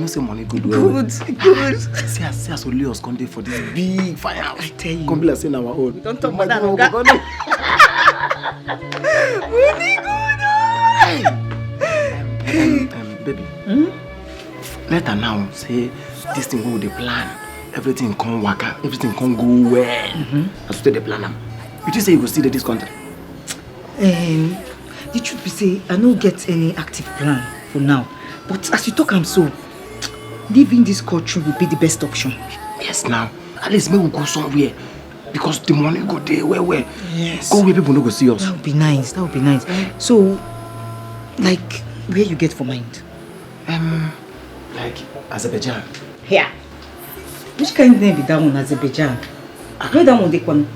know say money good. Good. See us only us come there for this big firehouse. I tell you. Come be like saying our own. We don't talk about that. Money good. Baby. Let her now say this thing go the plan. Everything come work out. Everything can go well. As to the plan now. You just say you go see this country. The truth be say, I don't get any active plan for now. But as you talk, I'm so leaving this country would be the best option. Yes, now at least maybe we'll go somewhere because the money go there. Where? Yes. Go where people no go see us. That would be nice. So, like, where you get for mind? Like Azerbaijan. Yeah. Which kind of name be that one, Azerbaijan? Where that one they come?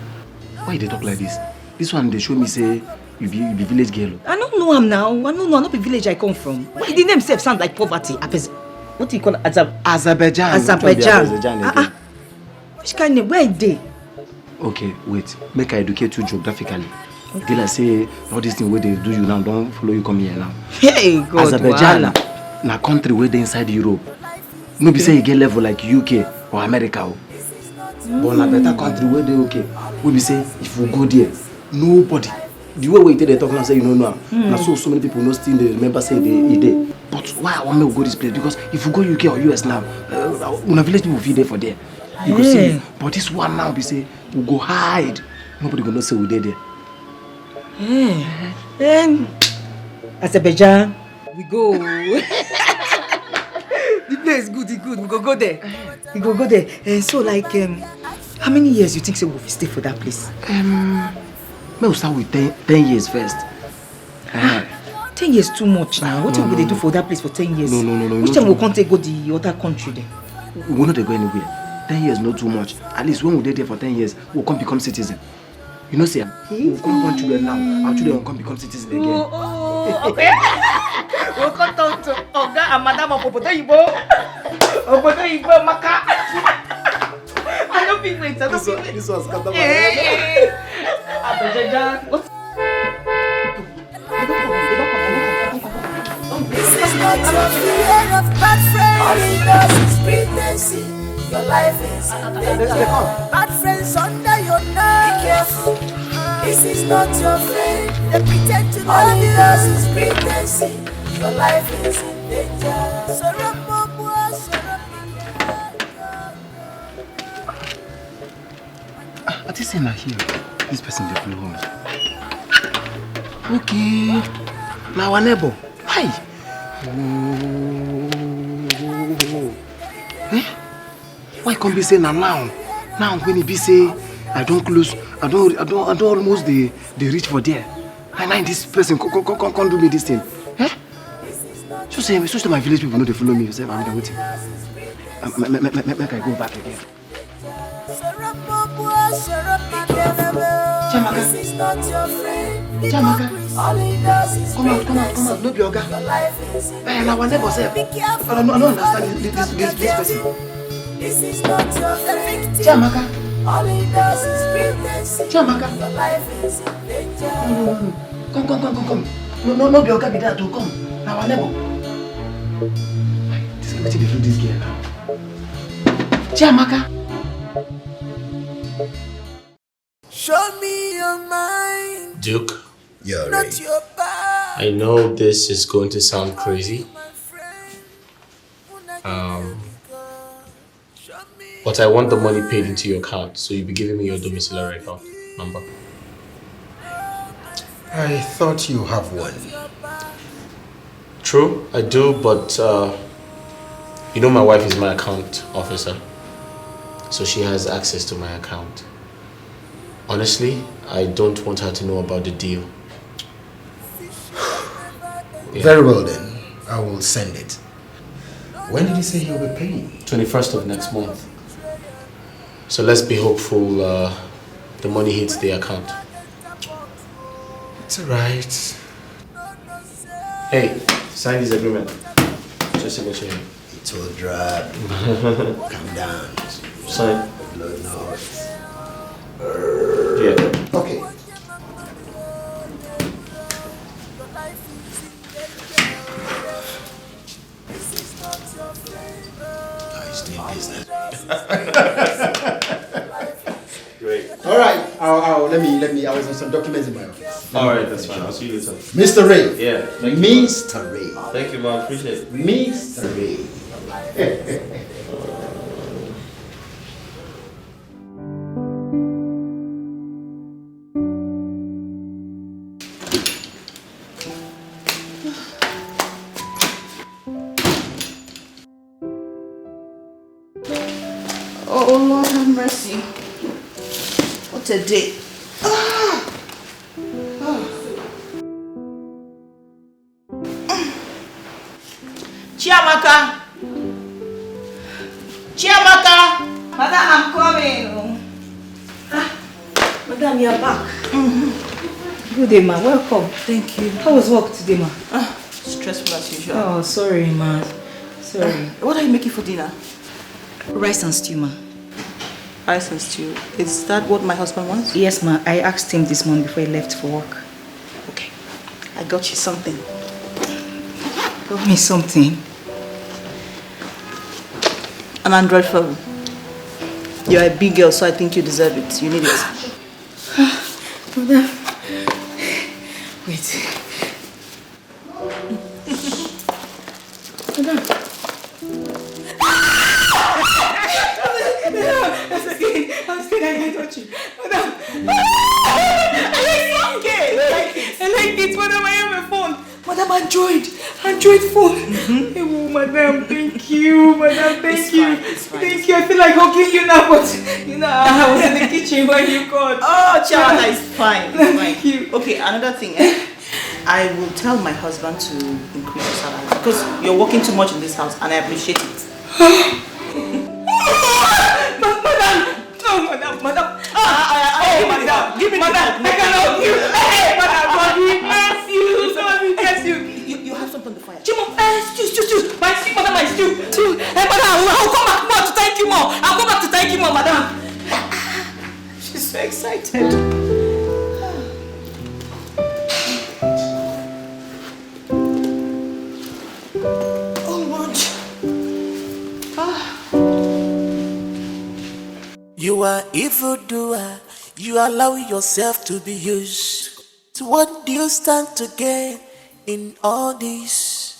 Why they talk like this? This one they show me say you be village girl. I don't know him now. I don't know. I'm not the village I come from. Why the name self sound like poverty? What do you call it? Azerbaijan. Which kind of name? Where are they? Okay, wait. Make I educate you geographically. Okay, like say all these things where they do you now don't follow you come here now. Hey God. Azerbaijan na country where they inside Europe. No be say you get level like UK or America. But na better country where they okay. We be say if we go there, nobody. The way they talk now say you know. Now so many people no still they remember say they there. But why I want me to go this place? Because if we go UK or US now, una village people feel there for there. You go see. But this one now be say we go hide. Nobody gonna say we there. Azerbaijan, we go. The place good. We go there. So like, how many years you think so we'll stay for that place? We'll start with 10 years first. 10 years too much now. What will they do for that place for 10 years? No. Which time we can't go the other country then? We will not go anywhere. 10 years not too much. At least when we there for 10 years, we'll come become citizen. You know, say, we'll come born children now. Our children will come become citizen again. Okay. We'll come down to Oga and Madam Obodo Ibo Maka. I don't think wait. This one's got the What? This is not your fear of bad friends. It's pregnancy. Your life is in danger. Bad friends under your nose. Be careful. This is not your friend. They pretend to love you. This is pregnancy. Your life is in danger. I think say na here. This person dey follow us. Okay. Now our neighbor. Hi. Why can't be say now? Now when he be say I don't close, I don't almost they reach for there. And this person can't do me this thing. So say my village people know they follow me. Say I'm waiting. Make I go back again. Jamaka. Come out. No be oga. Now our neighbor say, I don't understand this person. This is not your friend. Jamaka. All he does is pregnancy. Jamaka. Your life is in danger. Come. No be oga be there to come. Now our neighbor. This is what they do this girl now. Jamaka. Show me your mind. Duke. Yeah, Not right. your back. I know this is going to sound crazy, but I want the money paid into your account, so you'll be giving me your domiciliary account number. I thought you have one. True, I do, but you know my wife is my account officer, so she has access to my account. Honestly, I don't want her to know about the deal. Yeah. Very well then, I will send it. When did he say he'll be paying? 21st of next month. So let's be hopeful the money hits the account. It's alright. Hey, sign this agreement. Just signature here. It will drop. Calm down. Sign. Blood knows. Yeah. Okay. This is not your friend. Great. All right. Let me. I was on some documents in my office. All right, that's fine. I'll see you later. Mr. Ray. Yeah. Thank you. Mr. Ray. Thank you, man. Appreciate it. Mr. Ray. Oh Lord have mercy. What a day. Chiamaka! Chiamaka! Madam, I'm coming. Madam, you're back. Good day, ma. Welcome. Thank you. How was work today, ma? Stressful as usual. Oh, sorry, ma. Sorry. What are you making for dinner? Rice and stew, ma. Rice and stew. Is that what my husband wants? Yes, ma. I asked him this morning before he left for work. Okay. I got you something. Got me something. An Android phone. You're a big girl, so I think you deserve it. You need it. Madam. Wait. Madam. I'm scared I can't touch you. Madam. I like it. Madam, I have a phone. Madam, Android phone. Oh, madam, thank you. Madam, thank you. It's fine. Thank you. I feel like hugging you now, but you know, I was in the kitchen when you called. Oh, Chiamaka, it's fine. It's fine. Thank you. Okay, another thing. I will tell my husband to increase your salary because you're working too much in this house and I appreciate it. Madam. Madam, give me Madam, I can help you. Hey, madam, God, we bless you. God, we bless you. You have something to fire. Chimo, stew. My stew, madam, my stew. Hey, madam, I'll come back more to thank you more. I'll come back to thank you more, madam. She's so excited. Oh, Lord. You are evildoer, you allow yourself to be used. So what do you stand to gain in all this?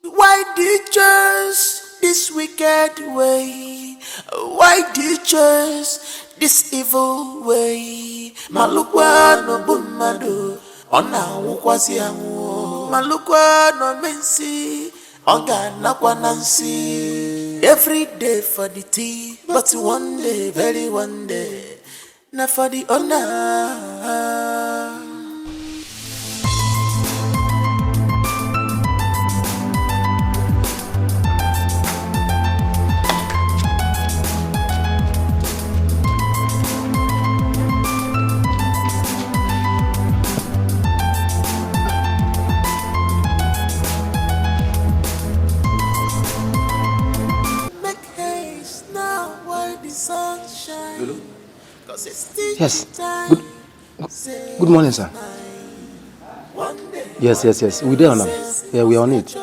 Why do you choose this wicked way? Why do you choose this evil way? Malukwa no bumado, ona wukwasi amu. Malukwa no mensi, oga nakwa nansi. Every day for the tea, but one day, very one day, not for the honor. Hello? Yes. Good morning, sir. Yes. We there on them. Yeah, we are on it.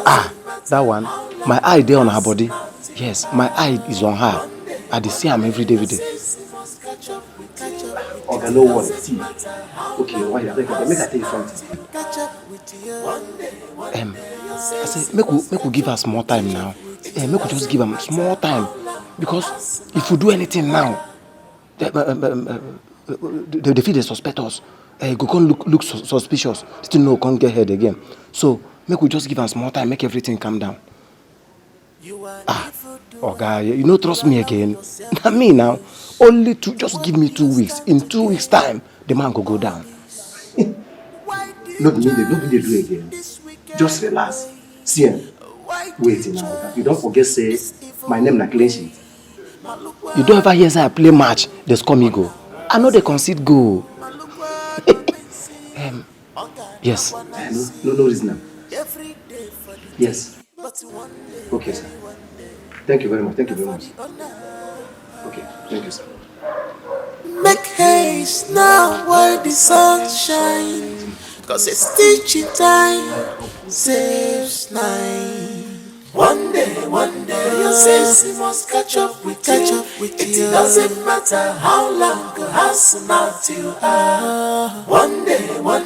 Ah, that one. My eye there on her body. Yes, my eye is on her. I see her every day. Okay, no one. See. Okay, why? Make I tell you something. I said, make we give her small time now. Make we just give her small time. Because if we do anything now, they feel they suspect us. Go come look suspicious. Still no, can't get head again. So make we just give us more time, make everything calm down. Guy, you don't trust me again. Not me now. Only just give me 2 weeks. In 2 weeks' time, the man go down. Not me, they do again. Just relax. See, wait now. You don't forget say my name na clean sheet. You don't ever hear say I play match, they score me go. I know they concede goal. Yes. No reason. Yes. Okay, sir. Thank you very much. Okay, thank you, sir. Make haste now while the sun shines, 'cause it's teaching time saves nine. One day, your since he must catch up with you. It doesn't matter how long or how smart you are. One day, your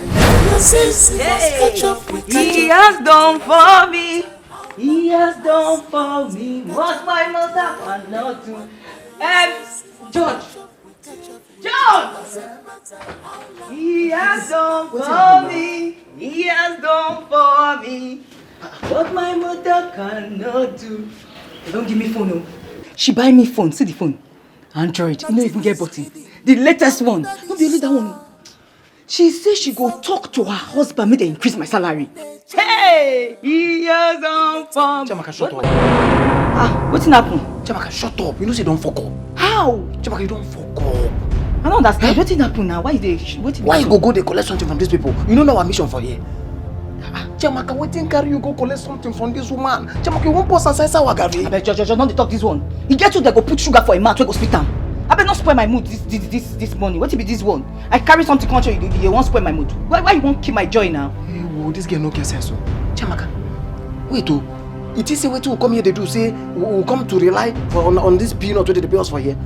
since he must catch up with you. He has done for me. He has done for me what my mother cannot do. George. He has done for me. He has done for me what my mother cannot do. Don't give me phone, no. She buy me phone. See the phone. Android. You don't even get button. The latest one. Not the only that one. She says she go talk to her husband, make they increase my salary. Hey! He has done for me. Chamaka, shut up. What's happened? Chamaka, shut up. You know say don't fuck up. How? Chamaka, you don't fuck up. I don't understand. What's happened now? Why they? Why you go they collect something from these people? You know our mission for here. Chamaka, waiting carry you go collect something from this woman. Chamaka, you won't post and say our Gary. I bet George, don't talk this one. He get you they go put sugar for a mouth, we go spit am. I bet not spoil my mood this morning. What be this one? I carry something contrary, you won't spoil my mood. Why you won't keep my joy now? Hey, whoa, this girl no get sense. Chamaka, wait oh. It is a way to come here they do say we'll come to rely on this peanut where they pay us for here.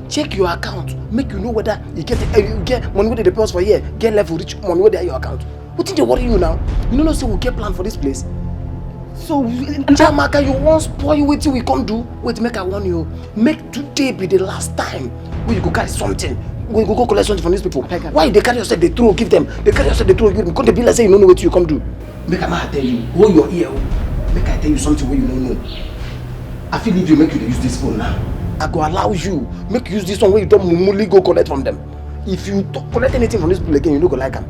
Check your account, make you know whether you get money where they pay us for here, get level rich money where they are your account. What did they worry you now? You know say we'll get plan for this place. So Chamaka, you won't spoil wetin we come do. Wait, make I warn you. Make today be the last time when you go carry something. When you go collect something from these people. Why they carry yourself, they throw, give them. They carry yourself, they throw, give them. Because they be like say you don't know what you come do. Make I tell you, hold your ear. Make I tell you something where you don't know. I feel if you make you use this phone now, I go allow you make you use this one where you don't normally go collect from them. If you collect anything from these people again, you don't go like them.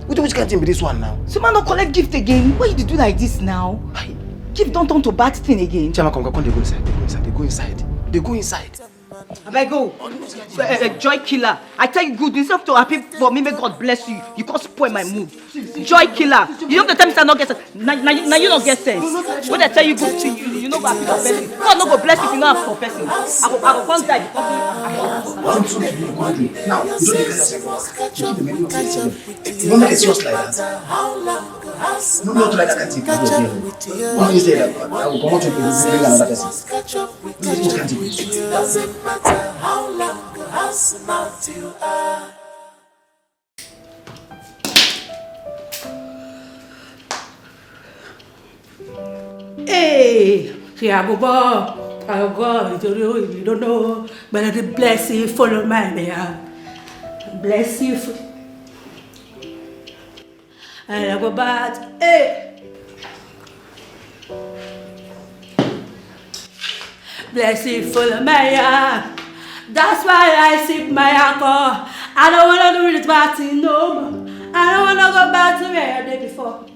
Which can't be this one now? So man don't collect gift again. Why you do like this now? Gift don't turn to bad thing again. Chama, come, they go inside. They go inside. I better go. Joy killer. I tell you good, instead of to happy for me, may God bless you. You can't spoil my mood. Joy killer. You know the time I not get sense. Now you don't get sense. When I tell you good thing, you know what happy for person. God not go bless you if you not have for person. I go come die because now, you don't get you don't make it serious like that. No, not like that. When you say that, I will come out to bring another person. Doesn't matter how long or how smart you are. Hey, you don't know, but the blessing follow my man. Bless you. And I go back. Hey. Blessing follow my hand. That's why I sip my alcohol. I don't wanna do this party no more. I don't wanna go back to where I did before.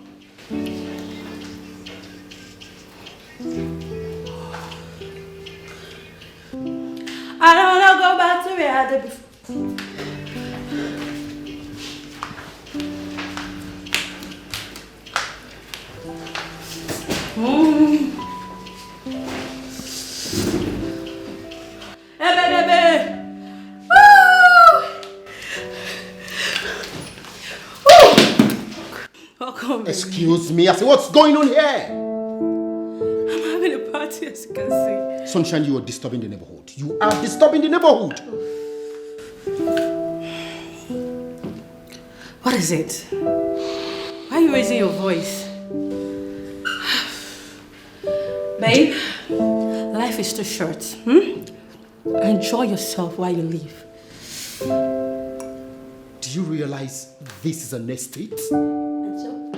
I don't wanna go back to where I did before. Hey, baby. Excuse me, I said, what's going on here? I'm having a party, as you can see. Sunshine, you are disturbing the neighborhood. You are disturbing the neighborhood. What is it? Why are you raising your voice? Babe, life is too short. Enjoy yourself while you live. Do you realize this is an estate?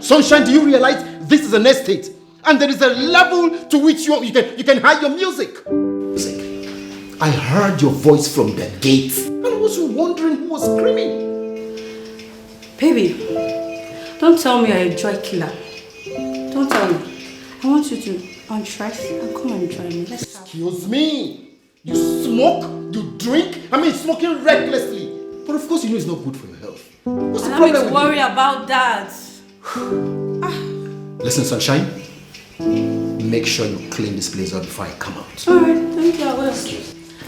Sunshine, do you realize this is an estate? And there is a level to which you can hide your music. I heard your voice from the gate. And I was wondering who was screaming. Baby, don't tell me you're a joy killer. Don't tell me. I want you to undress and come and join me. Excuse me. You smoke, you drink. I mean, smoking recklessly. But of course, you know it's not good for your health. What's the problem? Don't worry about that. Listen, Sunshine. Make sure you clean this place up before I come out. Alright, thank you. I will.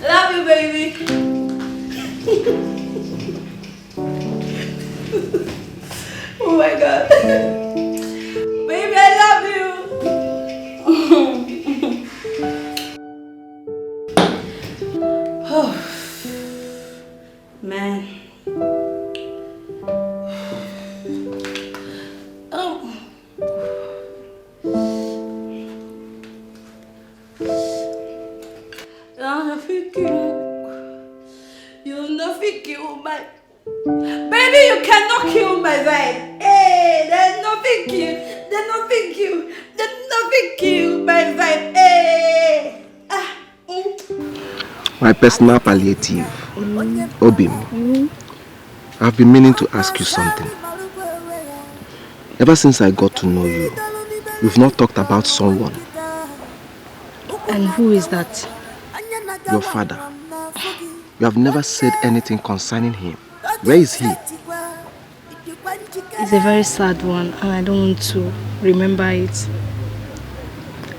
Love you, baby. Oh my God. Baby, I love you. My personal palliative, Obim. I've been meaning to ask you something. Ever since I got to know you, we've not talked about someone. And who is that? Your father. You have never said anything concerning him. Where is he? It's a very sad one and I don't want to remember it.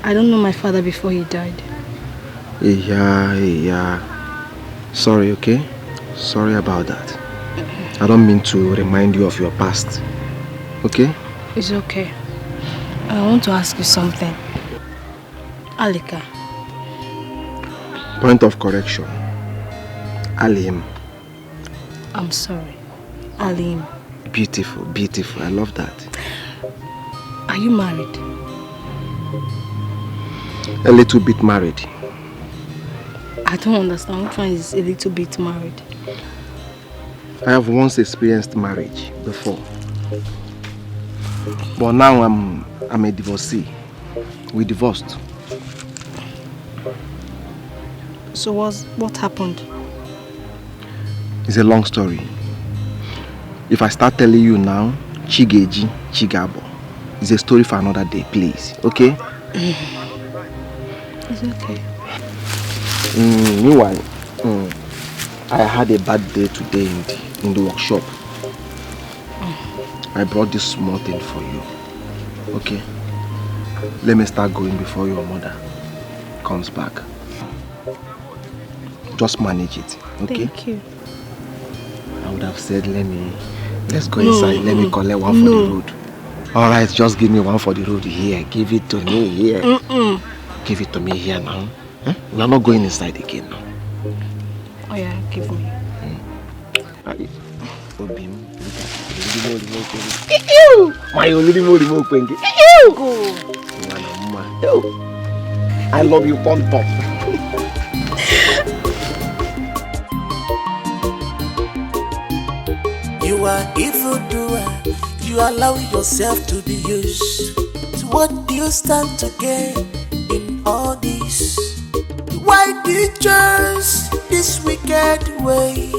I don't know my father before he died. Yeah. Sorry, okay? Sorry about that. I don't mean to remind you of your past. Okay? It's okay. I want to ask you something. Alika. Point of correction. Alim. I'm sorry. Alim. Beautiful, beautiful. I love that. Are you married? A little bit married. I don't understand. Which one is a little bit married? I have once experienced marriage before. But now I'm a divorcee. We divorced. So what happened? It's a long story. If I start telling you now, Chigeji, Chigabo. It's a story for another day, please. Okay? It's okay. Meanwhile, I had a bad day today in the workshop. I brought this small thing for you. Okay? Let me start going before your mother comes back. Just manage it, okay? Thank you. I would have said, let's go inside. Let me collect one for the road. All right, just give me one for the road here. Give it to me here. Give it to me here now. Huh? We are not going inside again now. Oh yeah, give me. I love you, pom pom. You are evildoer, you allow yourself to be used. So what do you stand to gain in all this? Why do you choose this wicked way?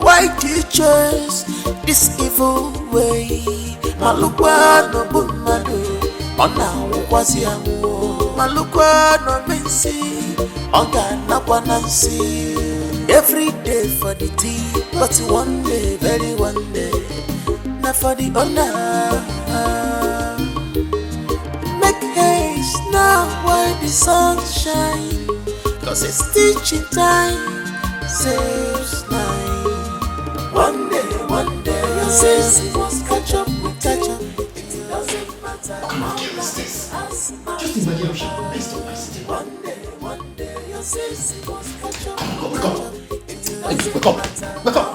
Why do you choose this evil way? Malukwa no bumadu, ona ukwazi amu. Malukwa no mensi, oga na kwanansi. Every day for the tea, but one day, very one day, not for the honor. Make haste now while the sun shine, cause it's teaching time, saves nine. One day, your sins must catch up, it doesn't matter. Come on, give us this. Just imagine how she messed up my city. One day, your sins must catch up. Come on, wake up. Wake up.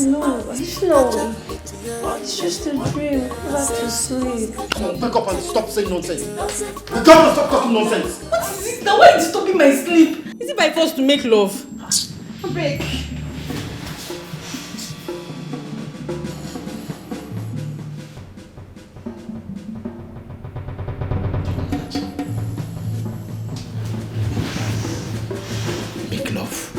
No, it's just a dream. Back to sleep. Come on, wake up and stop saying nonsense. Wake up and stop talking nonsense. What is it? Now why are you stopping my sleep? Is it by force to make love? Break. Make love.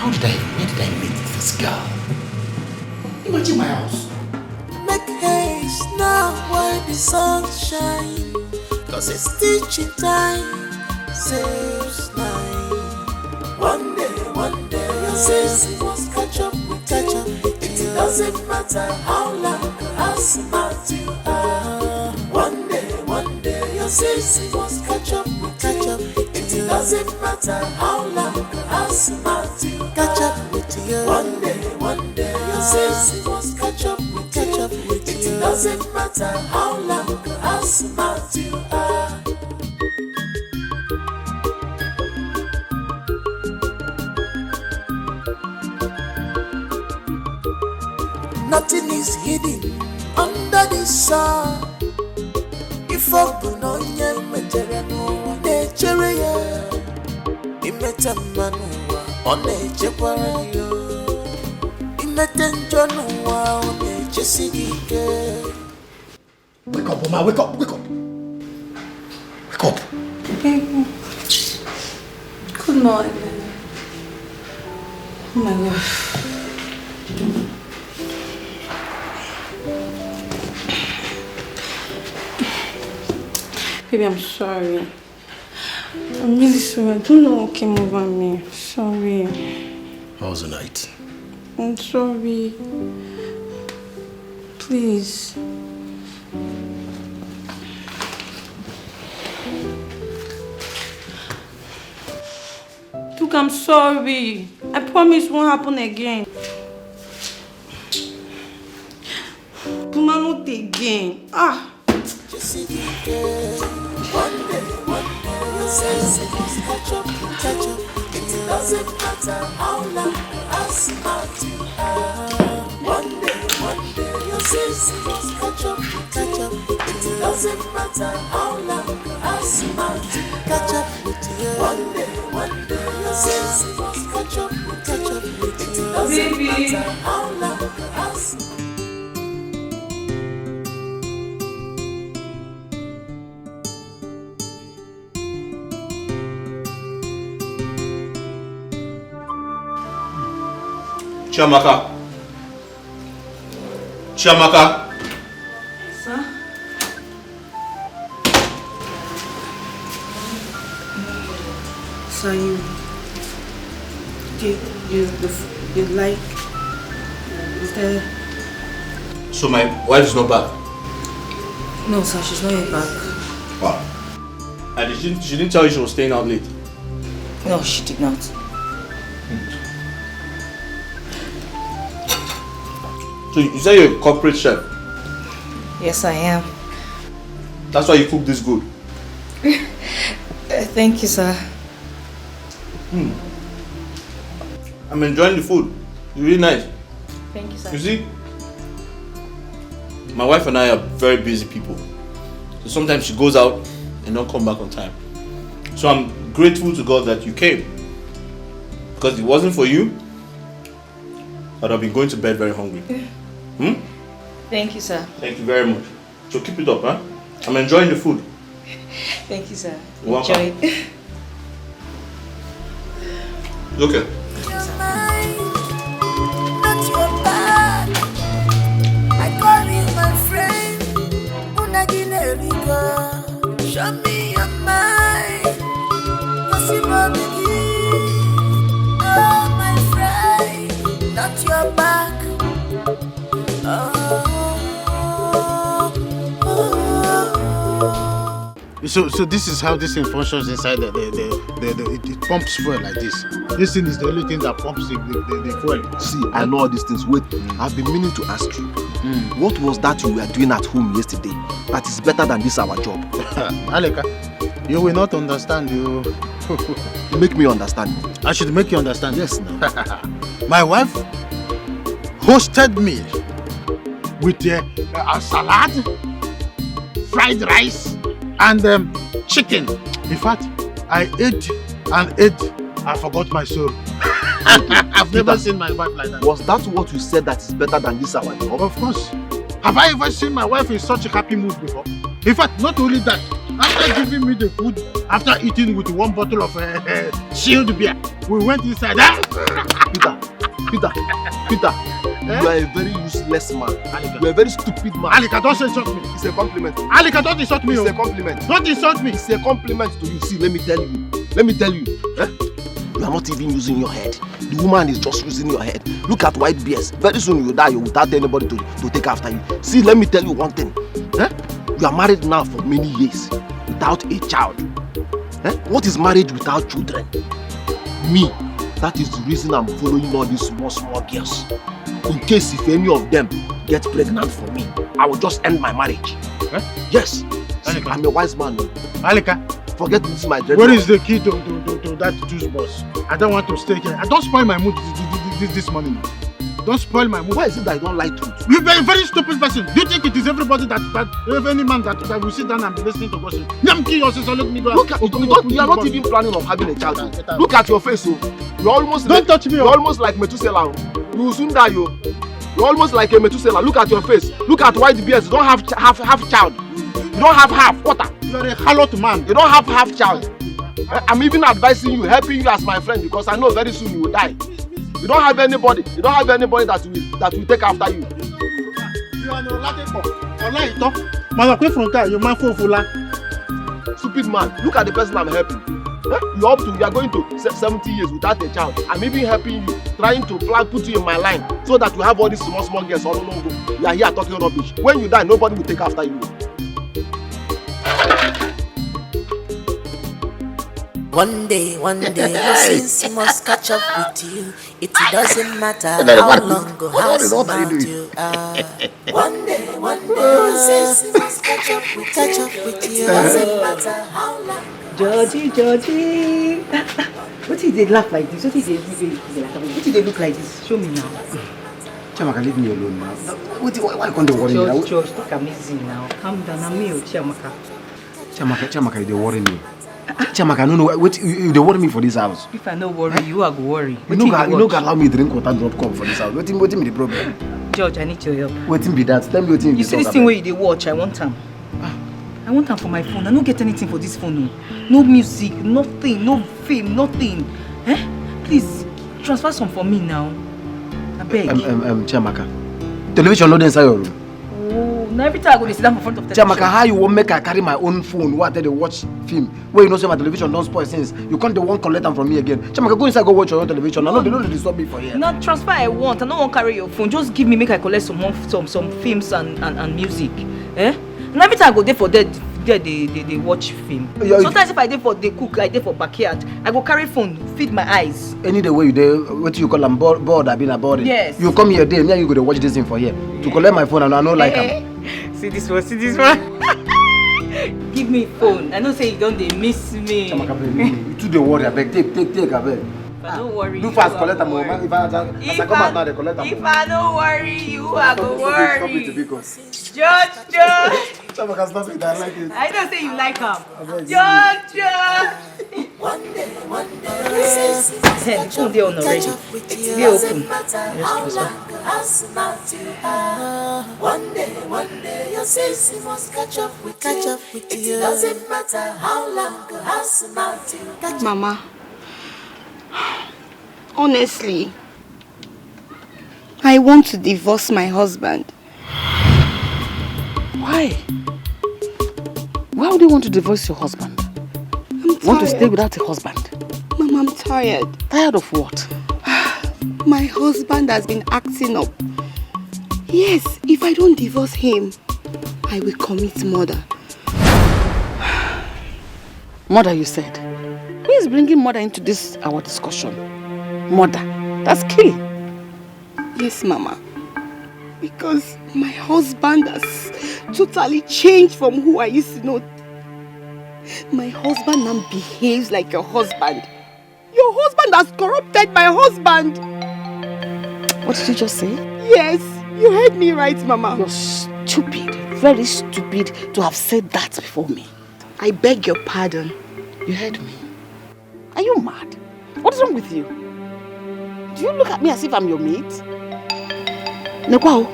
Where did I meet this girl? Imagine my house. Make haste now while the sun shine, cause it's teaching time, saves nine. One day, your sins must catch up. It doesn't matter how long, how smart you are. One day, your sins must catch up. It doesn't matter how long, how smart you are. Catch up with you. One day, your sins must catch up. It doesn't matter how long, how smart you are. Nothing is hidden under the sun. If open on your material, nature, imetamanua, on nature, imetenjanua, on nature, Wake up, Oma, wake up. Wake up. Baby. Good morning. Oh my God. Baby, I'm sorry. I'm really sorry. I don't know what came over me. Sorry. How was the night? I'm sorry. Please. Look, I'm sorry. I promise it won't happen again. Puma, not again. Ah. One day, you say, catch up. It doesn't matter how long as out you are. One day, you say, catch up. It doesn't matter how long as out you catch up with you. One day, you say, catch up. It doesn't matter how long as. Chiamaka. Sir? So you like, is there? So my wife is not back? No, sir, she's not yet back. Wow. And she didn't tell you she was staying out late? No, she did not. So you say you're a corporate chef? Yes, I am. That's why you cook this good? Thank you, sir. I'm enjoying the food. It's really nice. Thank you, sir. You see, my wife and I are very busy people. So sometimes she goes out and don't come back on time. So I'm grateful to God that you came. Because if it wasn't for you, I'd have been going to bed very hungry. Thank you, sir. Thank you very much. So keep it up, huh? I'm enjoying the food. Thank you, sir. You're welcome. Enjoy it. Okay. Your mind, not your back. I call you my friend. Unagilerica. Show me your mind. Cause you know the gift. Oh, my friend, not your back. So this is how this thing functions inside it pumps fuel like this. This thing is the only thing that pumps the fuel. See, I know all these things. Wait, I've been meaning to ask you. What was that you were doing at home yesterday that is better than this our job? Aleka, you will not understand. You Make me understand. I should make you understand. Yes, now. My wife hosted me with a salad, fried rice, and chicken. In fact, I ate. I forgot my soul. I've never seen my wife like that. Was that what you said that is better than this our job? Of course. Have I ever seen my wife in such a happy mood before? In fact, not only that, after giving me the food, after eating with one bottle of chilled beer, we went inside. Peter, you are a very useless man. You are a very stupid man. Alika, don't insult me. It's a compliment. Alika, don't insult me. It's a compliment. Don't insult me. It's a compliment to you. See, let me tell you. You are not even using your head. The woman is just using your head. Look at white bears. Very soon you die without anybody to take after you. See, let me tell you one thing. You are married now for many years without a child. What is marriage without children? Me. That is the reason I'm following all these small girls. In case if any of them get pregnant for me, I will just end my marriage. Yes. See, I'm a wise man. Alika, forget this my dread. Where is the key to that juice box? I don't want to stay here. I don't spoil my mood this morning. Don't spoil my mood. Why is it that I don't like truth? You're a very stupid person. Do you think it is everybody that any man that will sit down and be listening to gossip? You are not even planning on having a child. Look at your face, You're almost don't touch me. You're almost like Methuselah. You will soon die, You're almost like a Methuselah. Look at your face. Look at white beards. You don't have child. You don't have half. What? You're a harlot man. You don't have half child. I'm even advising you, helping you as my friend because I know very soon you will die. You don't have anybody. You don't have anybody that will take after you. You are no Latin. You man fufula. Stupid man. Look at the person I'm helping. You are going to 70 years without a child. I'm even helping you, trying to put you in my line so that you have all these small girls all over. You are here talking rubbish. When you die, nobody will take after you. One day, your sins must catch up with you. It doesn't matter how long or how smart you are. One day, your sins must catch up with you. It doesn't matter how long. Georgie. What did they laugh like this? What did they look like this? Show me now. Chiamaka, leave me alone now. Why can't they worry me now? George, take a easy now. Calm down, I'm me, Chiamaka. Chiamaka, they worry me. Chiamaka, no, wait, they worry me for this house. If I no worry, you are go worry. You no go allow me drink water drop cup for this house. What be the problem? George, I need your help. Wetin be that? Tell me wetin you see this thing where you dey watch, I want them. I want them for my phone. I don't get anything for this phone. No music, nothing, no film, nothing. Please, transfer some for me now. I beg. Chiamaka, television not inside your room. Oh, now every time I go to sit down in front of television. Chiamaka, how you want make I carry my own phone? What they watch film? Where you know say my television don't spoil since you can't the one collect them from me again. Chiamaka, go inside go watch your own television. I know they don't disturb me for here. Not transfer I want. I don't want to carry your phone. Just give me make I collect some films and music. And every time I go there for they watch film. Sometimes if I dey for they cook, I dey for backyard. I go carry phone, feed my eyes. Any the way you dey, what you call them bored, I've been aboard. Yes. You come here there, me and you go to watch this thing for here. To collect my phone and I know like them. See this one. Give me phone. I know say you don't they miss me. Chiamaka, you too dey worry. I beg, take, I beg. Don't worry. Do fast, collect them. If I come out now, they collect them. If I don't worry, you are go worry. Stop it, George. Chiamaka, stop it. I like it. I don't say you like him. George. One day, Hey, the phone they on already. They open. One day, your sins must catch up with you. It doesn't matter how long or how smart you. Mama, honestly, I want to divorce my husband. Why? Why would you want to divorce your husband? I'm tired. Want to stay without a husband? Mama, I'm tired. Tired of what? My husband has been acting up. Yes, if I don't divorce him, I will commit murder. Murder, you said? Who is bringing murder into this our discussion? Murder. That's killing. Yes, Mama. Because my husband has totally changed from who I used to know. My husband now behaves like your husband. Your husband has corrupted my husband. What did you just say? Yes, you heard me right, Mama. You're stupid, very stupid to have said that before me. I beg your pardon. You heard me. Are you mad? What is wrong with you? Do you look at me as if I'm your mate? Nekwao,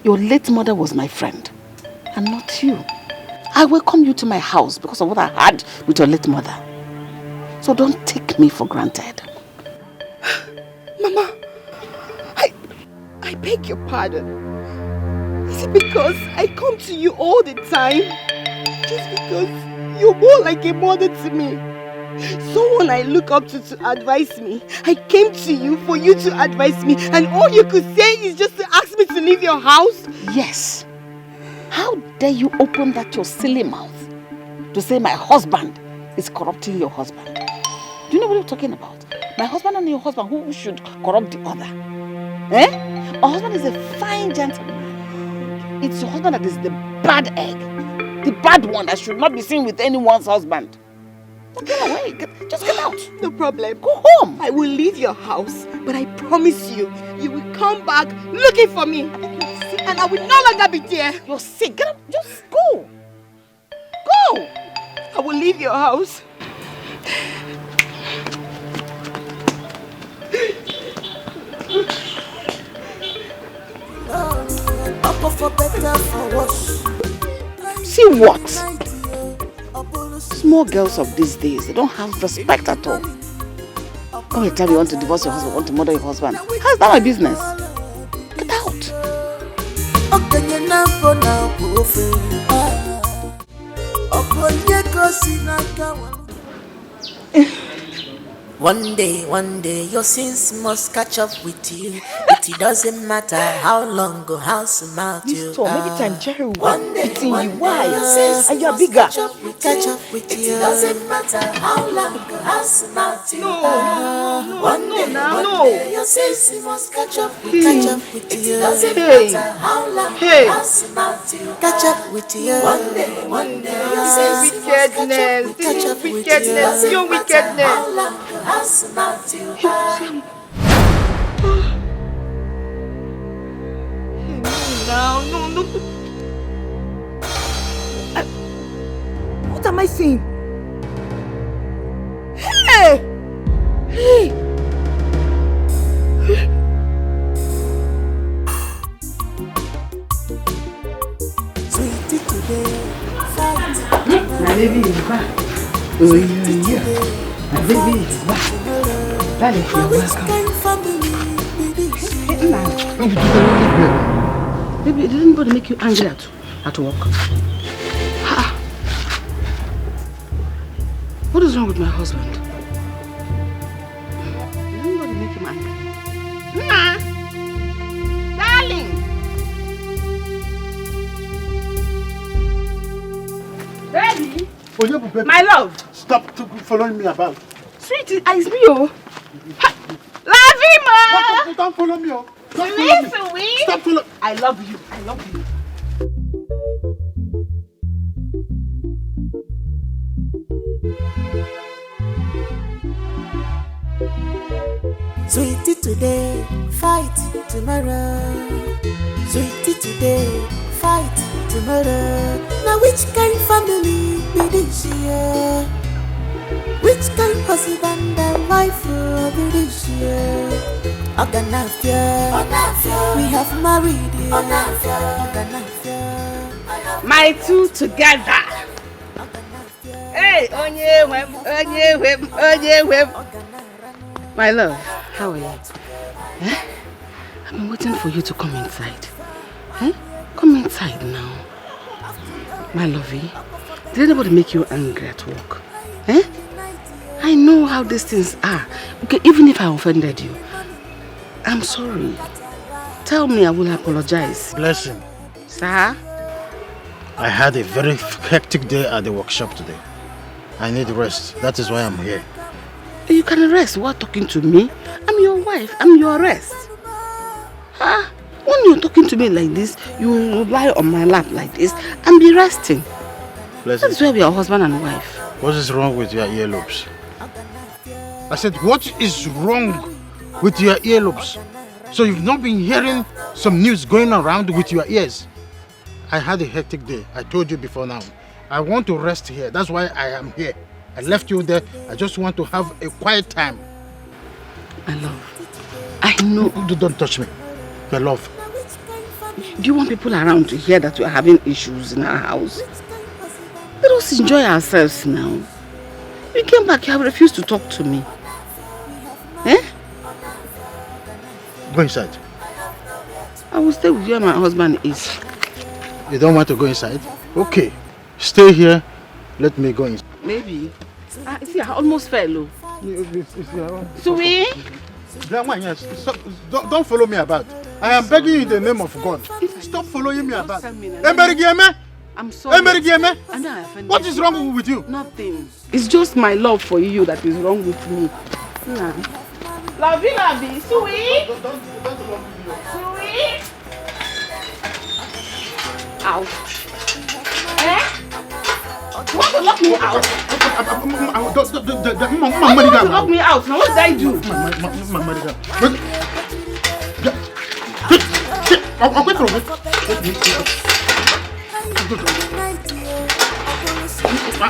your late mother was my friend and not you. I welcome you to my house because of what I had with your late mother. So don't take me for granted. Mama, I beg your pardon. Is it because I come to you all the time? Just because you're more like a mother to me? Someone I look up to advise me. I came to you for you to advise me, and all you could say is just to ask me to leave your house? Yes. How dare you open that your silly mouth to say my husband is corrupting your husband? Do you know what you're talking about? My husband and your husband, who should corrupt the other? My husband is a fine gentleman. It's your husband that is the bad egg. The bad one that should not be seen with anyone's husband. Get away. Just get out. No problem. Go home. I will leave your house, but I promise you, you will come back looking for me. And I will no longer be there. You're sick. Get up. Just go. Go. I will leave your house. Papa for better for worse. See what? Small girls of these days, they don't have respect at all. Every time you want to divorce your husband, want to murder your husband, how's that my business? Get out. One day, your sins must catch up with you. It doesn't matter how long or how smart you are. Maybe time Jerry will beat you. Why? And you're bigger. Catch up with you. It doesn't matter how long or how smart you are. One day, your sins must catch up with you. It doesn't matter how long or how smart you catch up with you. One day, your sins must catch up with you. Your wickedness. How long or how smart you are. No. What am I saying? Hey! Sweetie today, fight. My baby is back. Oh, yeah. My baby is back. Darling, you're welcome. Baby, did anybody make you angry at work? Ha! What is wrong with my husband? Did anybody make him angry? Nah! Darling! Baby! My love! Stop following me about. Sweetie, it's me, oh! Lavima! Don't follow me, oh! Sweet! Stop following. I love you. Sweetie today, fight tomorrow. Sweetie today, fight tomorrow. Now which kind family be this year? Which kind husband and wife be this year? Oganafia, we have married you. Oganafia, My two together. Hey, onye wem. My love, how are you? Eh? I've been waiting for you to come inside. Eh? Come inside now. My lovey, did anybody make you angry at work? Eh? I know how these things are. Okay, even if I offended you, I'm sorry. Tell me, I will apologize. Blessing. Sir? I had a very hectic day at the workshop today. I need rest. That is why I'm here. You can rest while talking to me. I'm your wife. I'm your rest. Huh? When you're talking to me like this, you lie on my lap like this and be resting. Blessing. That's why we are husband and wife. What is wrong with your earlobes? I said, what is wrong with your earlobes? So you've not been hearing some news going around with your ears. I had a hectic day. I told you before now. I want to rest here. That's why I am here. I left you there. I just want to have a quiet time. My love, I know. Don't touch me. My love. Do you want people around to hear that we're having issues in our house? Let us enjoy ourselves now. You came back, you have refused to talk to me. Eh? Go inside. I will stay with you and my husband is. You don't want to go inside? Okay. Stay here. Let me go inside. Maybe. See, I almost fell. Sweet? Don't follow me about. I am begging you in the name of God. Stop following me about. I'm sorry. What is wrong with you? Nothing. It's just my love for you that is wrong with me. Nah. Lovey, sweet. Don't Sweet. Out. Eh? You want to lock me out? You want to lock me out? Now what did I do?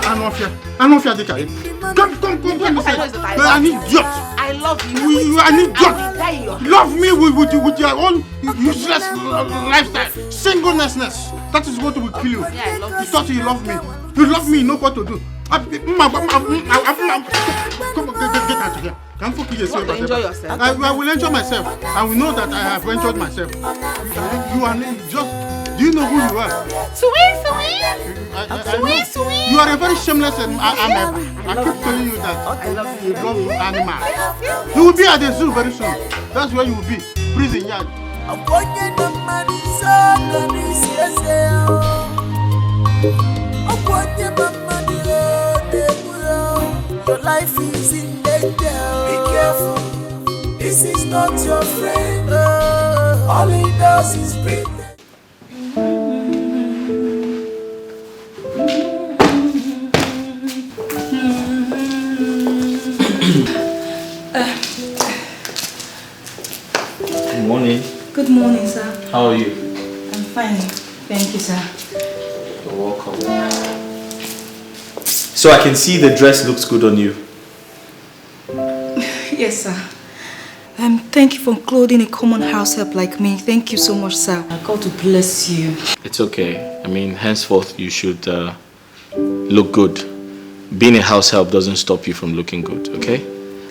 I don't fear the guy. Come. I need idiot. I love you. I need Die in idiot. your Love me with your own useless lifestyle. Singlenessness. That is what will kill you. Yeah, I love you. You thought you love me. You love me, you know what to do. Come on, get out of here. Can't forget yourself. Enjoy yourself. I will enjoy myself. I will know that I have enjoyed myself. You are just. Do you know who you are? Sweet. You are a very shameless animal. I keep telling you that. I love You you. love animals. You will be at the zoo very soon. That's where you will be. Prison yard. Your life is in danger. Be careful. This is not your friend. All he does is breathe. Good morning. Good morning, sir. How are you? I'm fine. Thank you, sir. You're welcome. So I can see the dress looks good on you. Yes, sir. Thank you for clothing a common house help like me. Thank you so much, sir. God to bless you. It's okay. I mean, henceforth you should look good. Being a house help doesn't stop you from looking good, okay?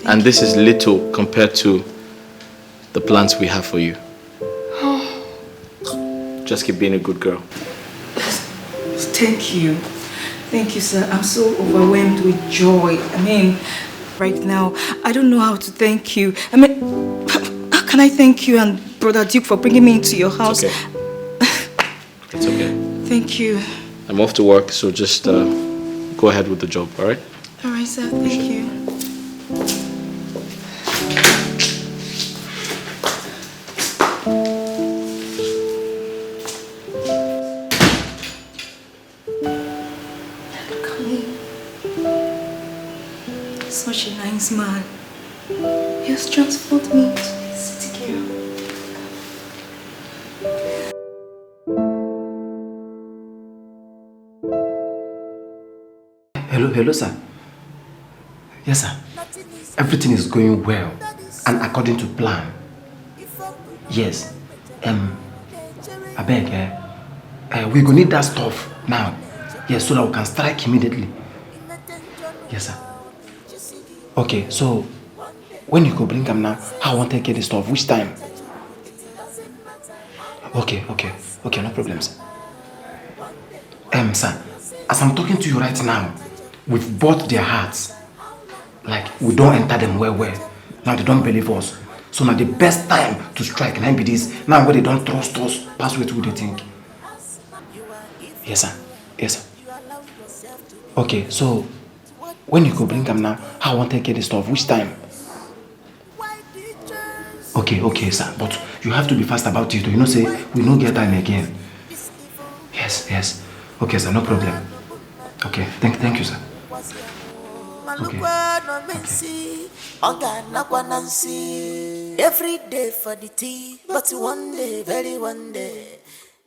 And this is little compared to the plans we have for you. Just keep being a good girl. Thank you. Thank you, sir. I'm so overwhelmed with joy. I mean, right now, I don't know how to thank you. I mean, how can I thank you and Brother Duke for bringing me into your house? It's okay. It's okay. Thank you. I'm off to work, so just go ahead with the job, all right? All right, sir. Thank you. Such a nice man. He has transformed me into a city girl. Hello, sir. Yes, sir. Everything is going well and according to plan. Yes. I beg, we go need that stuff now. Yes, so that we can strike immediately. Yes, sir. Okay, so when you go bring them now, how I want to get the stuff? Which time? Okay, no problems. Sir, as I'm talking to you right now, we've bought their hearts. Like, we don't enter them well. Now they don't believe us. So now the best time to strike now be this. Now where they don't trust us, pass with who they think. Yes, sir. Okay, so when you go bring them now, how I want to get the stuff? Which time? Okay, sir. But you have to be fast about it. You know, say we don't get time again. Yes. Okay, sir. No problem. Okay. Thank you, sir. Okay. Every day for the tea, but one day, very one day,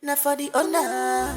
not for the honor.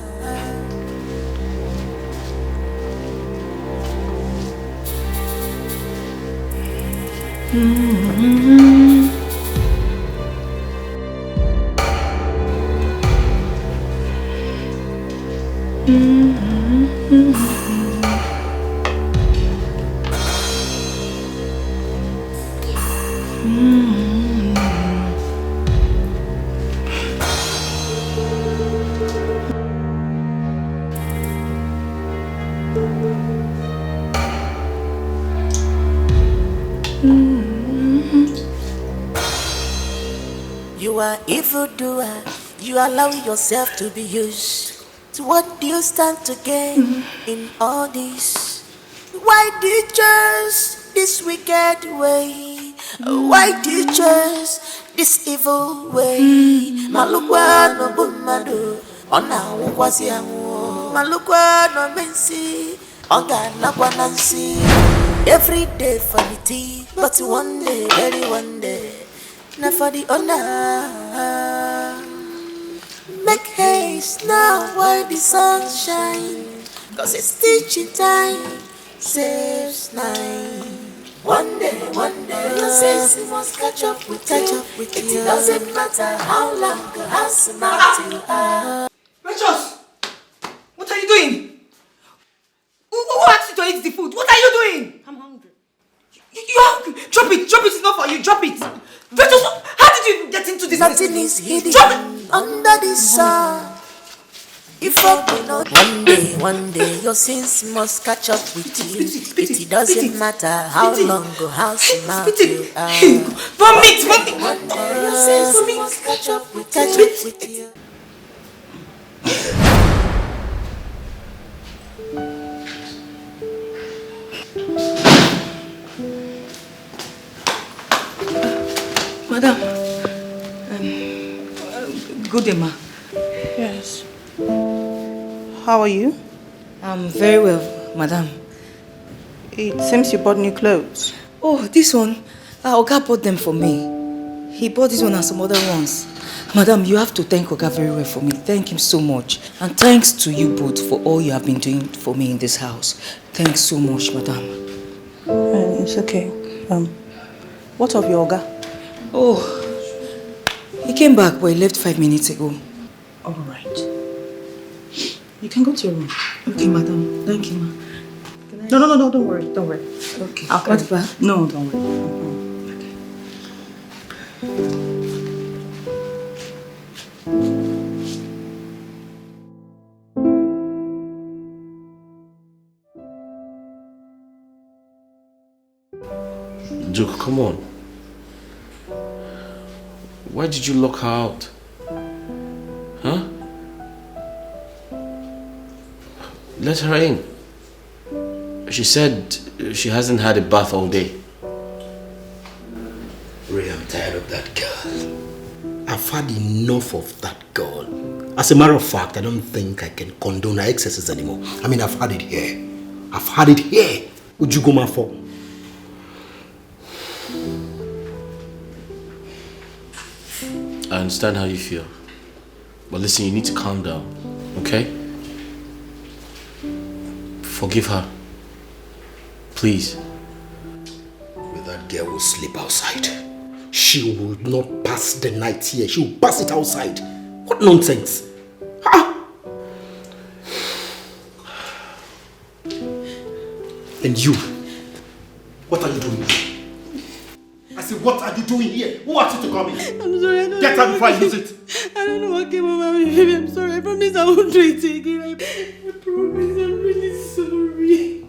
You are evildoer, you allow yourself to be used. So what do you stand to gain in all this? Why do you choose this wicked way? Why do you choose this evil way? Malukwa no bumadu, ona ukwasi amu. Malukwa no mensi, onga nakwa nansi. Every day for the tea, but one day, very one day, not for the honor. Make haste now while the sun shines. 'cause it's teaching time saves nine. One day, your sense must catch up with you. It doesn't matter how long or how smart you are. Precious! What are you doing? Who asked you to eat the food? What are you doing? I'm hungry. You're hungry. Drop it. Drop it. It's not for you. Drop it. Precious, how did you get into this? Nothing is hidden Drop it. under the sun. If you know one day your sins must catch up with you. It doesn't matter how long or how smart you are. Vomit. One day your sins must catch up with you. Madam, good day, ma. Yes. How are you? I'm very well, madam. It seems you bought new clothes. Oh, this one, Oga bought them for me. He bought this one and some other ones. Madam, you have to thank Oga very well for me. Thank him so much. And thanks to you both for all you have been doing for me in this house. Thanks so much, madam. It's okay. What of your Oga? Oh, he came back, but he left 5 minutes ago. All right. You can go to your room. Okay, madam. Thank you, ma. No, don't worry. Okay. I'll What back? No, don't worry. Duke, come on. Why did you lock her out? Huh? Let her in. She said she hasn't had a bath all day. Ray, I'm tired of that girl. I've had enough of that girl. As a matter of fact, I don't think I can condone her excesses anymore. I mean, I've had it here. Would you go my fault? I understand how you feel. But listen, you need to calm down, okay? Forgive her. Please. That girl will sleep outside. She will not pass the night here. She will pass it outside. What nonsense. Huh? And you, what are you doing here? I said, what are you doing here? Who asked you to come in? I'm sorry, I don't Get know. out before I use it. I don't know what came over me, baby. I'm sorry. I promise I won't do it again. I promise. I'm really sorry.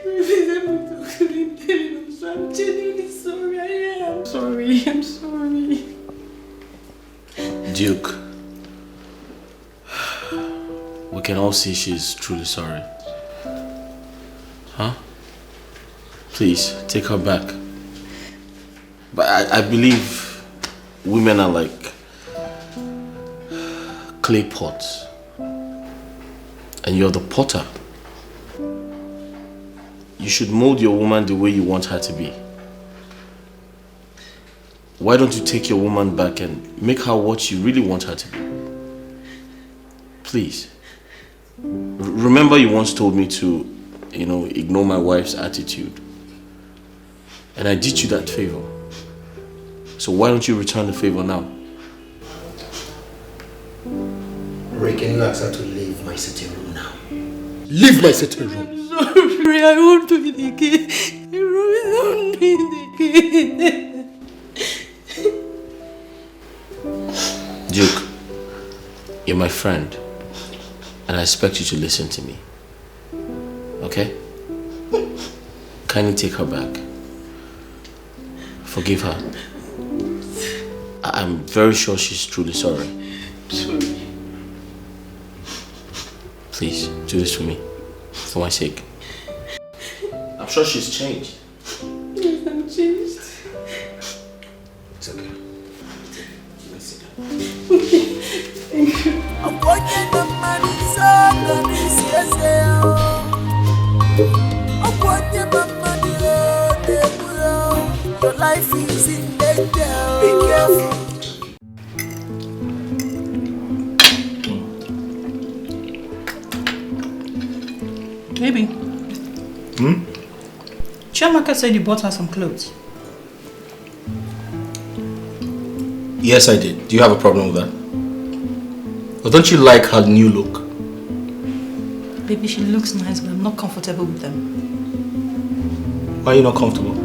Please, let me talk to him. I'm genuinely sorry. I am sorry. I'm sorry. Duke, we can all see she's truly sorry. Huh? Please, take her back. But I believe women are like clay pots. And you're the potter. You should mold your woman the way you want her to be. Why don't you take your woman back and make her what you really want her to be? Please. Remember you once told me to, ignore my wife's attitude. And I did you that favor. So why don't you return the favor now? Ray, can you ask her to leave my sitting room now? Leave my sitting room. Sorry, I won't do it again. I promise I won't do it again. Duke, you're my friend. And I expect you to listen to me. Okay? Kindly take her back. Forgive her. I'm very sure she's truly sorry. Sorry. Please, do this for me. For my sake. I'm sure she's changed. Yes, I'm changed. It's okay. You can sit down. Thank you. Your life is in danger. Be careful. Baby. Chiamaka said you bought her some clothes. Yes, I did. Do you have a problem with that? Or don't you like her new look? Baby, she looks nice, but I'm not comfortable with them. Why are you not comfortable?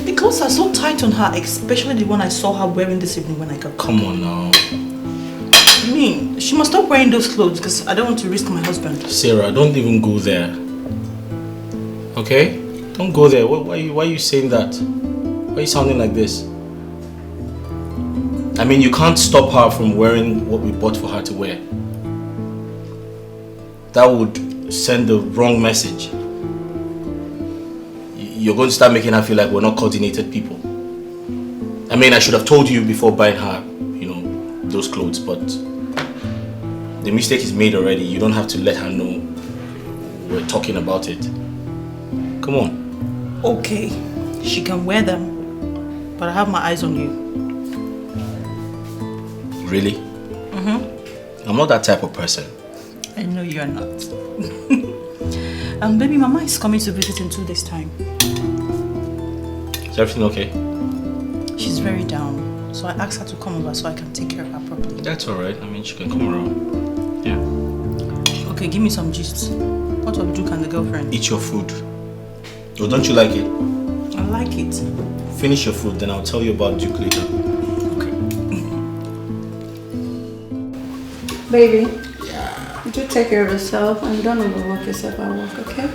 The clothes are so tight on her, especially the one I saw her wearing this evening when I got Come on now. I mean, she must stop wearing those clothes because I don't want to risk my husband. Sarah, don't even go there. Okay? Don't go there. Why are you saying that? Why are you sounding like this? I mean, you can't stop her from wearing what we bought for her to wear. That would send the wrong message. You're going to start making her feel like we're not coordinated people. I mean, I should have told you before buying her, those clothes, but the mistake is made already. You don't have to let her know we're talking about it. Come on. Okay, she can wear them, but I have my eyes on you. Really? I'm not that type of person. I know you're not. Baby, Mama is coming to visit in 2 days' time. Is everything okay? She's very down, so I asked her to come over so I can take care of her properly. That's alright. I mean, she can come around. Yeah. Okay, give me some gist. What of Duke and the girlfriend? Eat your food. Oh, don't you like it? I like it. Finish your food, then I'll tell you about Duke later. Okay. Baby. Yeah. Do take care of yourself and don't overwork yourself at work, okay?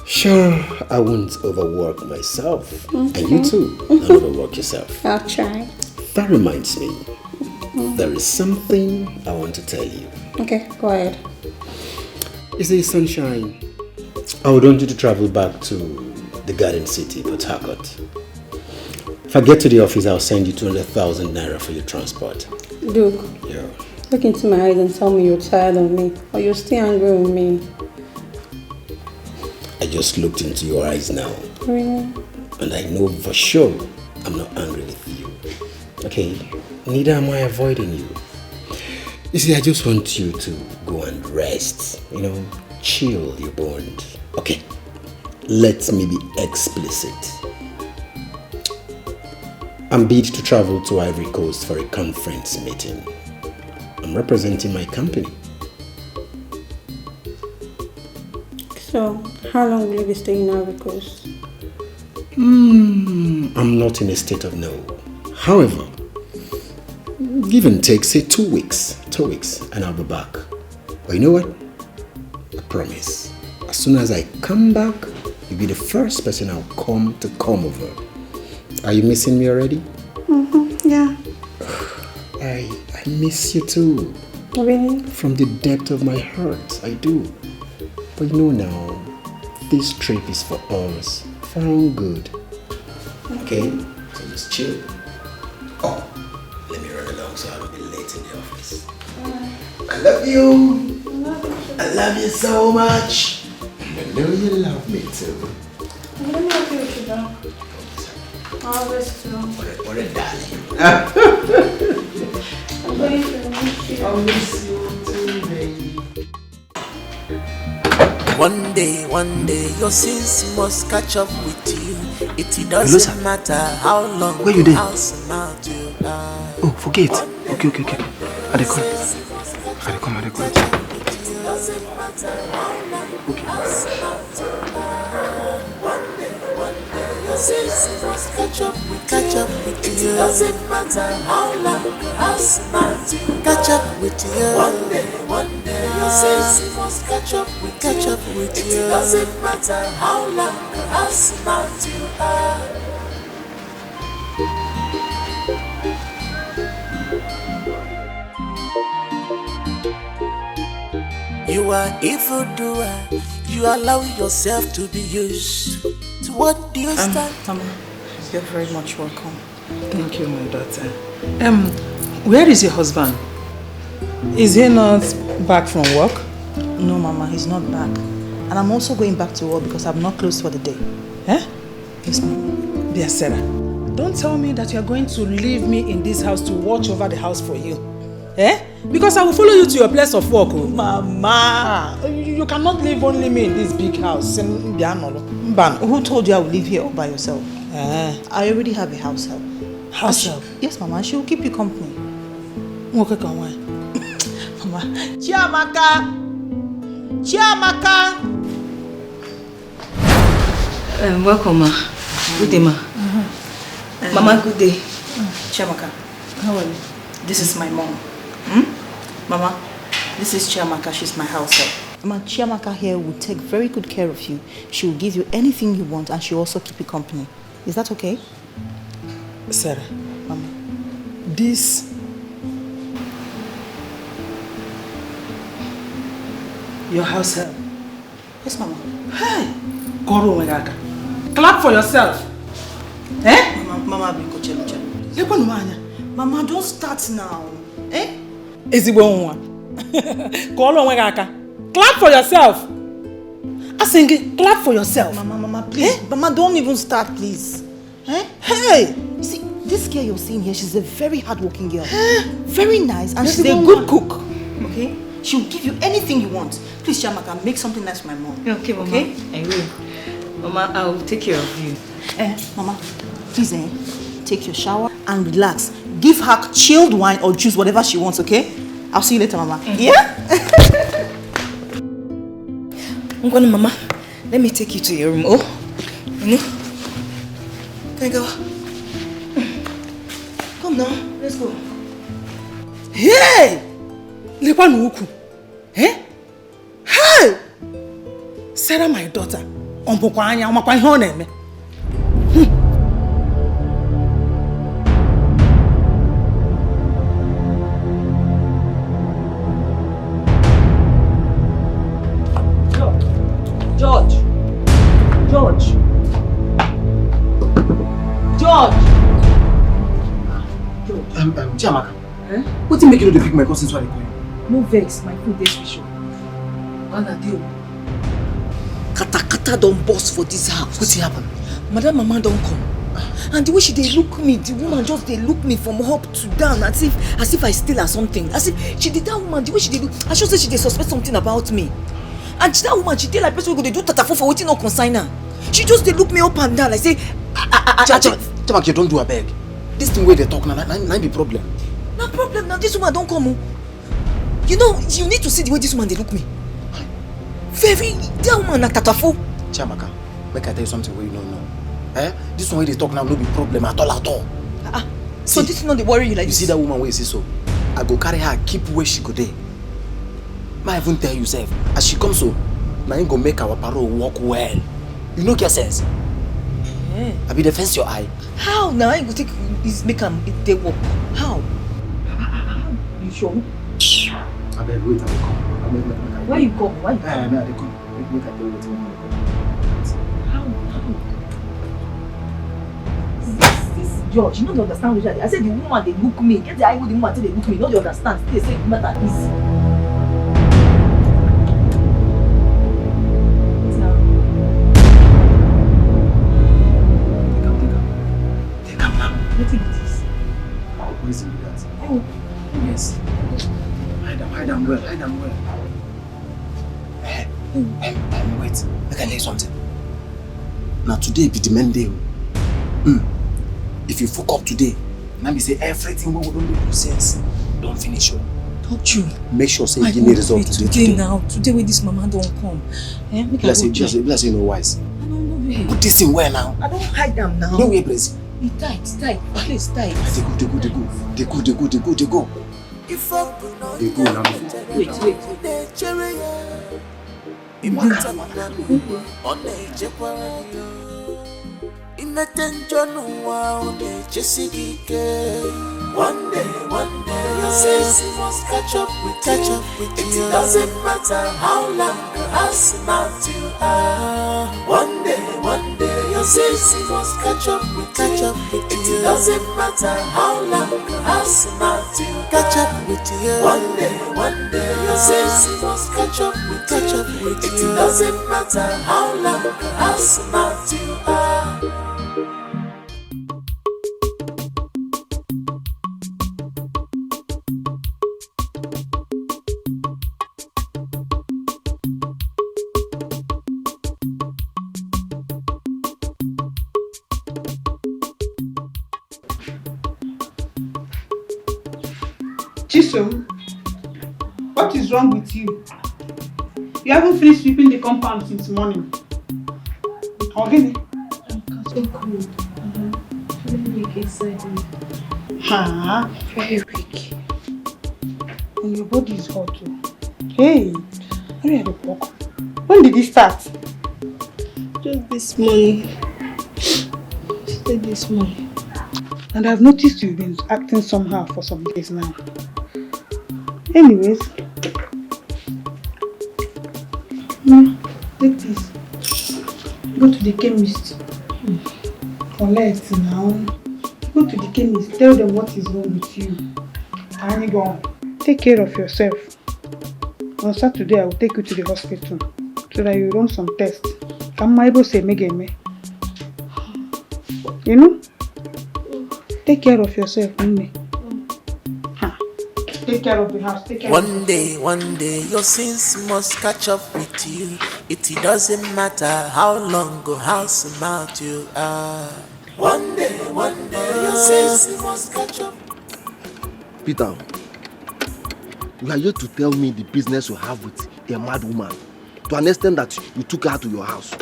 Sure, I won't overwork myself. Okay. And you too, don't overwork yourself. I'll try. That reminds me, there is something I want to tell you. Okay, go ahead. You see, Sunshine, I would want you to travel back to the Garden City, Port Harcourt. If I get to the office, I'll send you 200,000 naira for your transport. Duke, Yeah. look into my eyes and tell me you're tired of me, or you're still angry with me. I just looked into your eyes now. Really? And I know for sure I'm not angry with you. Okay? Neither am I avoiding you. You see, I just want you to go and rest. Chill your bond. Okay, let me be explicit. I'm bid to travel to Ivory Coast for a conference meeting. I'm representing my company. So, how long will you be staying in Ivory Coast? I'm not in a state of no. However, give and take, say 2 weeks. 2 weeks, and I'll be back. But you know what? I promise. As soon as I come back, you'll be the first person I'll come over. Are you missing me already? Yeah. I miss you too. Really? From the depth of my heart, I do. But now, this trip is for us. For our own good. Okay? So just chill. Oh, let me run along so I don't be late in the office. I love you. I love you so much. I know you love me too. I'm going to be with you though. Always too. What a darling. I'm going to miss you. I'll miss you too, baby. One day, your sins must catch up with you. It doesn't matter how long. Where you there? How smart you are. Oh, forget. Okay. I dey come. It doesn't matter how long. How smart you are. One day, your sins must catch up with you. It doesn't matter how long. How smart you catch up with you. One day, your sins must catch up with you. It doesn't matter how long. How smart you are. You are evildoer. You allow yourself to be used. To what do you stand? Mama, you're very much welcome. Thank you, my daughter. Where is your husband? Is he not back from work? No, Mama, he's not back. And I'm also going back to work because I'm not closed for the day. Eh? Yes, Mama. Dear Sarah, don't tell me that you're going to leave me in this house to watch over the house for you. Eh? Because I will follow you to your place of work. Oh. Mama, you cannot leave only me in this big house. Who told you I will live here all by yourself? I already have a house help. House help? Yes, Mama. She will keep you company. Okay, come on. Mama. Chiamaka! Chiamaka! Welcome, ma. Good day, ma. Mama, good day. Chiamaka. How are you? This is my mom. Mama, this is Chiamaka. She's my house help. Mama, Chiamaka here will take very good care of you. She will give you anything you want and she will also keep you company. Is that okay? Sarah, Mama. This... Your house help? Yes, Mama. Hey! Koro Megaka. Clap for yourself. Eh? Mama, Biko Chelucha. Mama, don't start now. Eh? Ezigbo nwa. Koro Megaka. Clap for yourself. I sing clap for yourself. Mama, please. Eh? Mama, don't even start, please. Eh? Hey! You see, this girl you're seeing here, she's a very hardworking girl. Very nice, and she's a good cook. Okay? She'll give you anything you want. Please, Chiamaka, make something nice for my mom. Okay, Mama. Okay? I will. Mama, I'll take care of you. Mama, please, take your shower and relax. Give her chilled wine or juice, whatever she wants, okay? I'll see you later, Mama. Yeah? Mama, let me take you to your room. Oh, you know? Can I go? Come now, let's go. Hey! Lekwa n'ukwu. Eh? Hey! Sarah, my daughter. Ompokwa anya, omakwa ihe ọ na-eme. George. Chiamaka. What do you make you to pick my cousins while they call you? No vex, my food is special. Deal. Kata don't boss for this house. What's happened? Madam Mama don't come. And the way she they look me, the woman just they look me from up to down as if I steal her something. As if she did that woman, the way she they look, I should say she they suspect something about me. And that woman, she did like person who go they do tatafo for waiting no consign her. She just they look me up and down. I say, Chiamaka, you don't do a beg. This thing where they talk now, not be problem. No problem now. This woman don't come. You know, you need to see the way this woman they look me. Very, that woman na tatafo. Chiamaka, make I tell you something where you don't know. This one where they talk now no be problem at all. So this is not the worry you like. You see that woman where you see so? I go carry her, keep where she go there. Might even tell you self, as she comes so, I ain't gonna make our parole work well. You know what sense? I be defense your eye. How now? I go take this make them they work. How? You sure? I beg wait, I will come. Where you go? Why you come? I come. Make I tell you what you want. How? This George, you don't understand what I said. The woman they look me. Get the eye with the woman till they look me. You don't understand. They say matter easy. Yes. Hide them well. Wait. Make I tell you something. Now today be the main day. If you fuck up today, now me say everything we don't make sense. Don't finish you. Don't you? Make sure say you give me result today. Today when this mama don't come. Let's say you know wise. I don't know where. Put this in where now? I don't hide them now. No way, please. It's tight. Please tight. They go now. Wait. One day, your sins must catch up with you. It doesn't matter how long the house amount you are. One day, your sins must catch up with you. It doesn't matter how long the house amount you catch up with you. One day, your sins must catch up with you. It doesn't matter how long the house amount you are. Chisom, what is wrong with you? You haven't finished sweeping the compound since morning. Okay. I'm catching cold. Feeling weak inside me. Very weak. And your body is hot too. Hey, hurry at the walk. When did it start? Just this morning. Just this morning. And I've noticed you've been acting somehow for some days now. Anyways, take this. Go to the chemist. Collect now. Go to the chemist. Tell them what is wrong with you. And go. Take care of yourself. On Saturday, I will take you to the hospital so that you run some tests. Come, my boss say, me. You know? Take care of yourself, Mimi. Take care of the house. Take care One day, your sins must catch up with you. It doesn't matter how long or how smart you are. One day, your sins must catch up. Peter, you are here to tell me the business you have with a mad woman, to an extent that you took her to your house.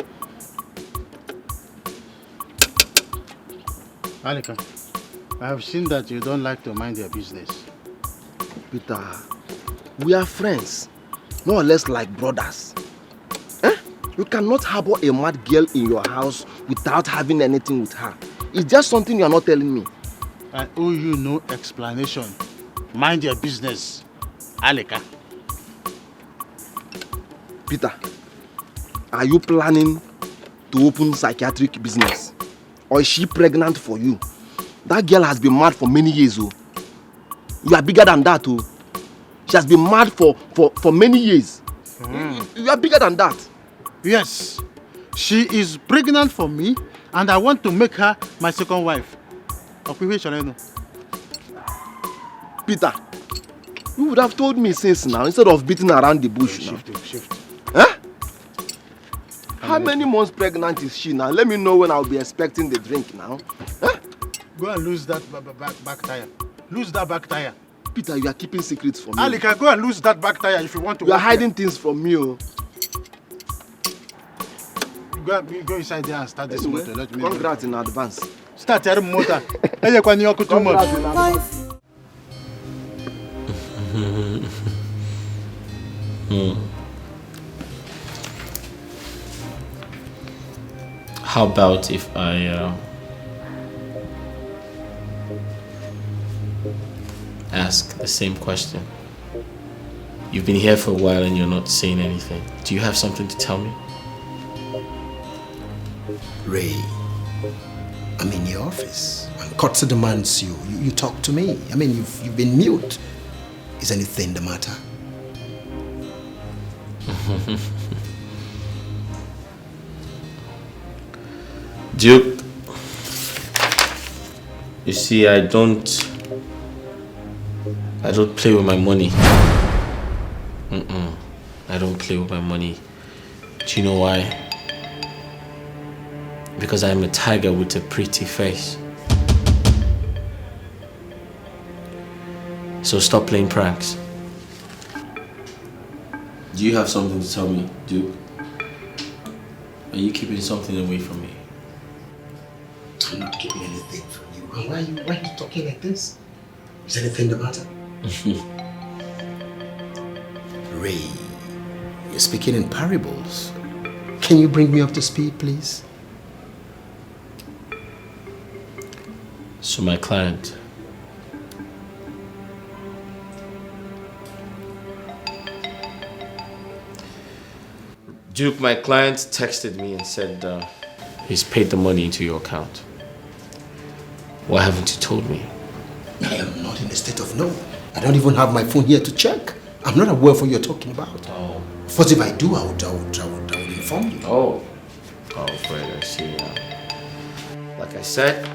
Alika, I have seen that you don't like to mind your business. Peter, we are friends, more or less like brothers. You cannot harbor a mad girl in your house without having anything with her. It's just something you are not telling me. I owe you no explanation. Mind your business, Alika. Peter, are you planning to open psychiatric business? Or is she pregnant for you? That girl has been mad for many years. Oh. You are bigger than that. Oh. She has been mad for many years. You are bigger than that. Yes, she is pregnant for me and I want to make her my second wife. Peter, you would have told me since now instead of beating around the bush. Shift. Huh? How many months pregnant is she now? Let me know when I'll be expecting the drink now. Huh? Go and lose that back tire. Lose that back tire. Peter, you are keeping secrets from me. Alika, go and lose that back tire if you want to. You are hiding things from me. Oh. Go inside there and start this motor. Let me Congrats in advance. Start your motor. Too much. How about if I ask the same question? You've been here for a while and you're not saying anything. Do you have something to tell me? Ray, I'm in your office. And Kotze demands you talk to me. I mean, you've been mute. Is anything the matter? Duke, you see, I don't play with my money. I don't play with my money. Do you know why? Because I'm a tiger with a pretty face. So stop playing pranks. Do you have something to tell me, Duke? Are you keeping something away from me? I'm not keeping anything from you. Why are you talking like this? Is anything the matter? Ray, you're speaking in parables. Can you bring me up to speed, please? So my client, Duke, my client texted me and said he's paid the money into your account. Why haven't you told me? I am not in a state of no. I don't even have my phone here to check. I'm not aware of what you're talking about. Oh. First, if I do, I would inform you. Oh, great, I see now. Like I said,